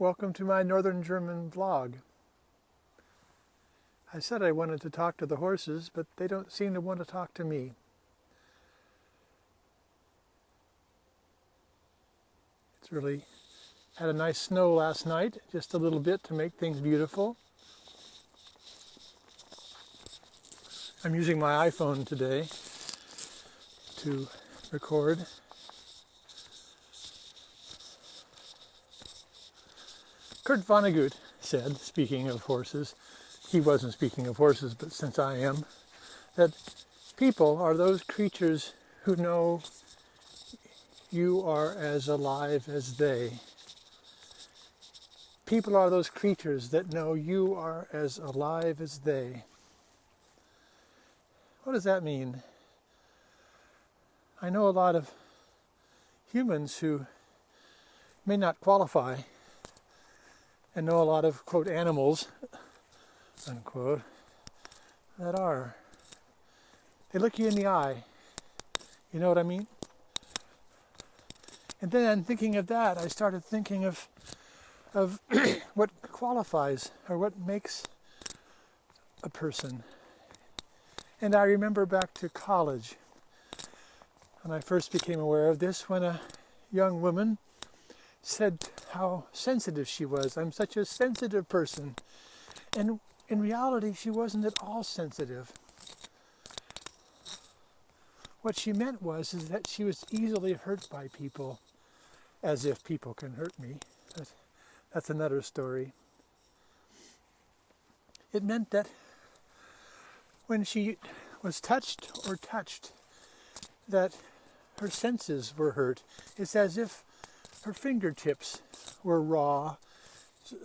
Welcome to my Northern German vlog. I said I wanted to talk to the horses, but they don't seem to want to talk to me. It's really had a nice snow last night, just a little bit to make things beautiful. I'm using my iPhone today to record. Kurt Vonnegut said, speaking of horses, he wasn't speaking of horses, but since I am, that people are those creatures who know you are as alive as they. People are those creatures that know you are as alive as they. What does that mean? I know a lot of humans who may not qualify, and know a lot of, quote, animals, unquote, that are. They look you in the eye. You know what I mean? And then thinking of that, I started thinking of what qualifies or what makes a person. And I remember back to college when I first became aware of this, when a young woman said how sensitive she was. I'm such a sensitive person. And in reality, she wasn't at all sensitive. What she meant was that she was easily hurt by people, as if people can hurt me. That's another story. It meant that when she was touched, that her senses were hurt. It's as if her fingertips were raw,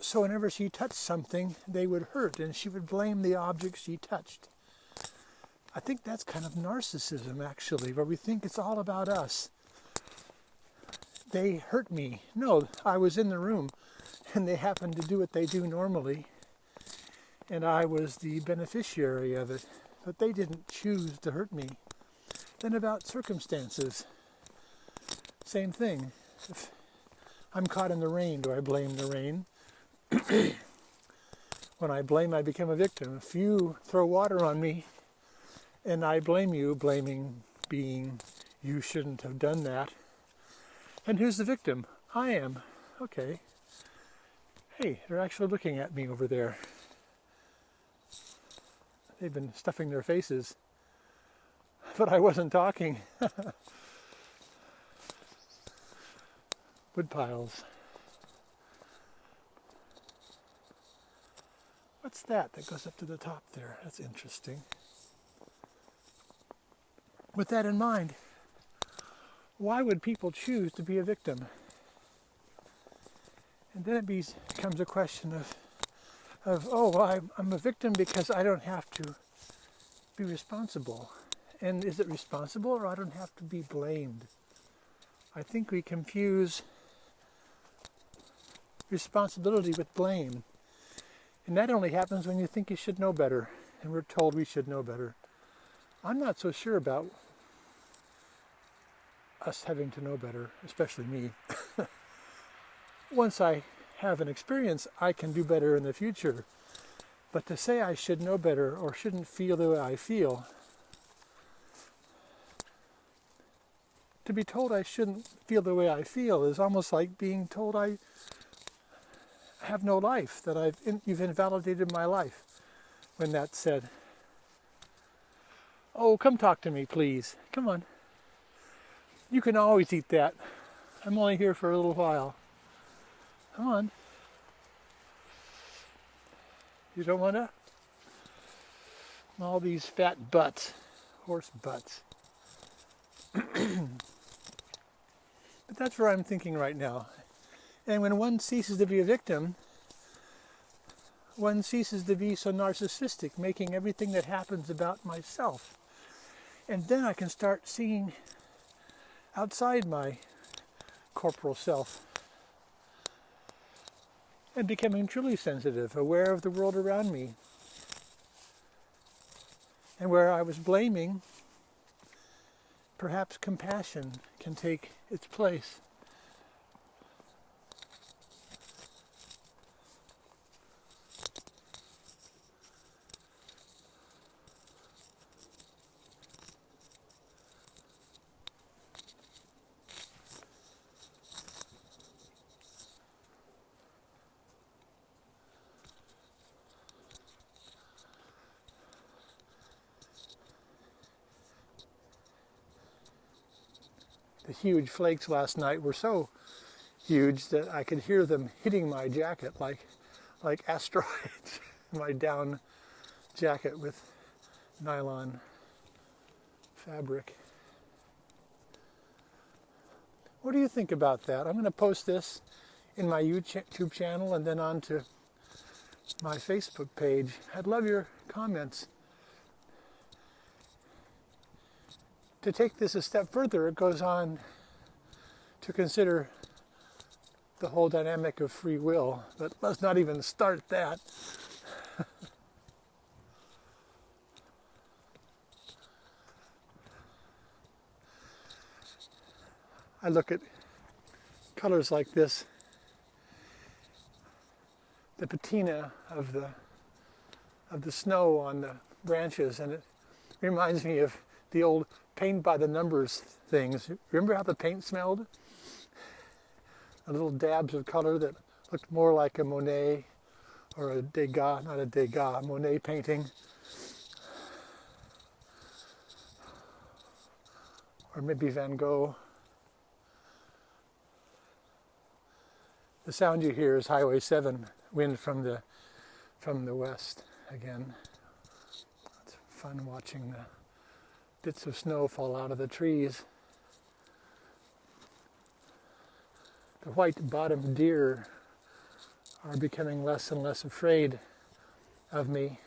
so whenever she touched something, they would hurt, and she would blame the object she touched. I think that's kind of narcissism, actually, where we think it's all about us. They hurt me. No, I was in the room, and they happened to do what they do normally, and I was the beneficiary of it, but they didn't choose to hurt me. Then about circumstances, same thing. If I'm caught in the rain, do I blame the rain? When I blame, I become a victim. If you throw water on me and I blame you, blaming being you shouldn't have done that, and who's the victim? I am. Okay. Hey, they're actually looking at me over there. They've been stuffing their faces, but I wasn't talking. Wood piles. What's that goes up to the top there? That's interesting. With that in mind, why would people choose to be a victim? And then it becomes a question I'm a victim because I don't have to be responsible. And is it responsible, or I don't have to be blamed? I think we confuse responsibility with blame. And that only happens when you think you should know better, and we're told we should know better. I'm not so sure about us having to know better, especially me. Once I have an experience, I can do better in the future. But to say I should know better or shouldn't feel the way I feel, to be told I shouldn't feel the way I feel is almost like being told I have no life, that you've invalidated my life. When that's said, oh, come talk to me, please. Come on. You can always eat that. I'm only here for a little while. Come on. You don't want to? All these fat butts, horse butts. But that's where I'm thinking right now. And when one ceases to be a victim, one ceases to be so narcissistic, making everything that happens about myself. And then I can start seeing outside my corporal self and becoming truly sensitive, aware of the world around me. And where I was blaming, perhaps compassion can take its place. the huge flakes last night were so huge that I could hear them hitting my jacket like asteroids. My down jacket with nylon fabric. What do you think about that? I'm going to post this in my YouTube channel and then onto my Facebook page. I'd love your comments. To take this a step further, it goes on to consider the whole dynamic of free will, but let's not even start that. I look at colors like this, the patina of the snow on the branches, and it reminds me of the old paint by the numbers things. Remember how the paint smelled? The little dabs of color that looked more like a Monet or a Degas, not a Degas, Monet painting. Or maybe Van Gogh. The sound you hear is Highway 7, wind from the west again. It's fun watching the bits of snow fall out of the trees. The white-bottomed deer are becoming less and less afraid of me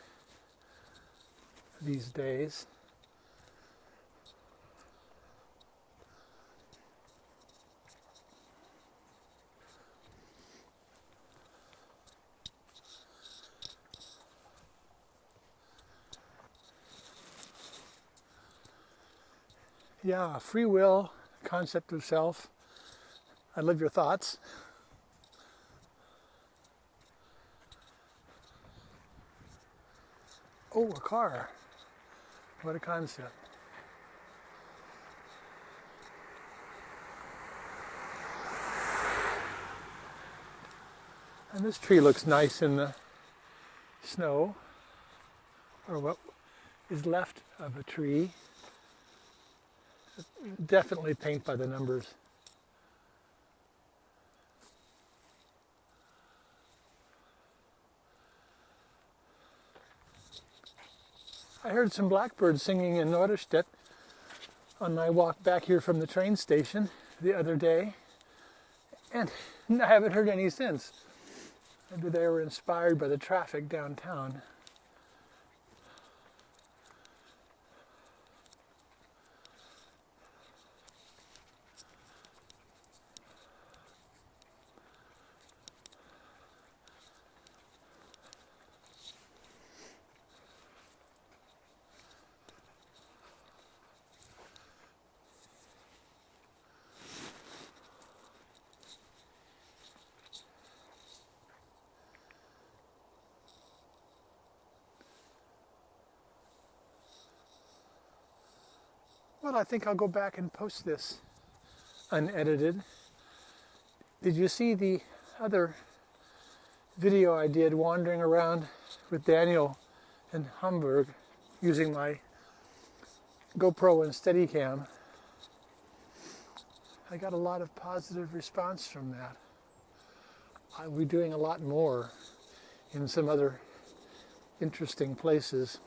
these days. Yeah, free will, concept of self. I love your thoughts. Oh, a car. What a concept. And this tree looks nice in the snow, or what is left of a tree. Definitely paint by the numbers. I heard some blackbirds singing in Norderstedt on my walk back here from the train station the other day, and I haven't heard any since. Maybe they were inspired by the traffic downtown. Well, I think I'll go back and post this unedited. Did you see the other video I did wandering around with Daniel in Hamburg using my GoPro and Steadicam? I got a lot of positive response from that. I'll be doing a lot more in some other interesting places.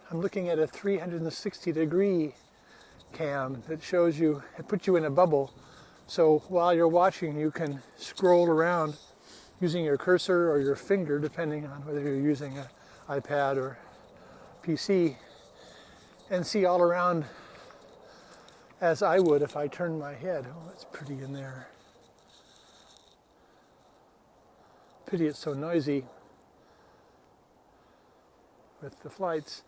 I'm looking at a 360-degree cam that shows you, it puts you in a bubble. So while you're watching, you can scroll around using your cursor or your finger, depending on whether you're using an iPad or PC, and see all around as I would if I turned my head. Oh, that's pretty in there. Pity it's so noisy with the flights.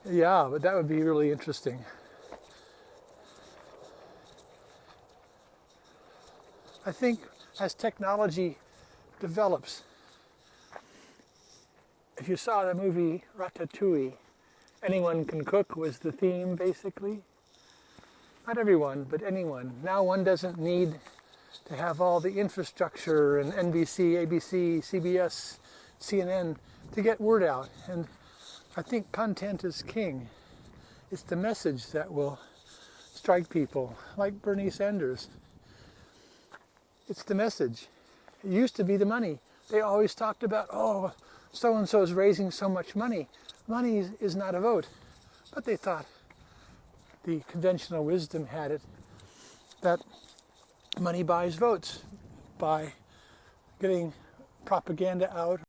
Yeah, but that would be really interesting. I think as technology develops, if you saw the movie Ratatouille, anyone can cook was the theme, basically. Not everyone, but anyone. Now one doesn't need to have all the infrastructure and NBC, ABC, CBS, CNN to get word out. And I think content is king. It's the message that will strike people, like Bernie Sanders. It's the message. It used to be the money. They always talked about, oh, so-and-so is raising so much money. Money is not a vote. But they thought, the conventional wisdom had it, that money buys votes by getting propaganda out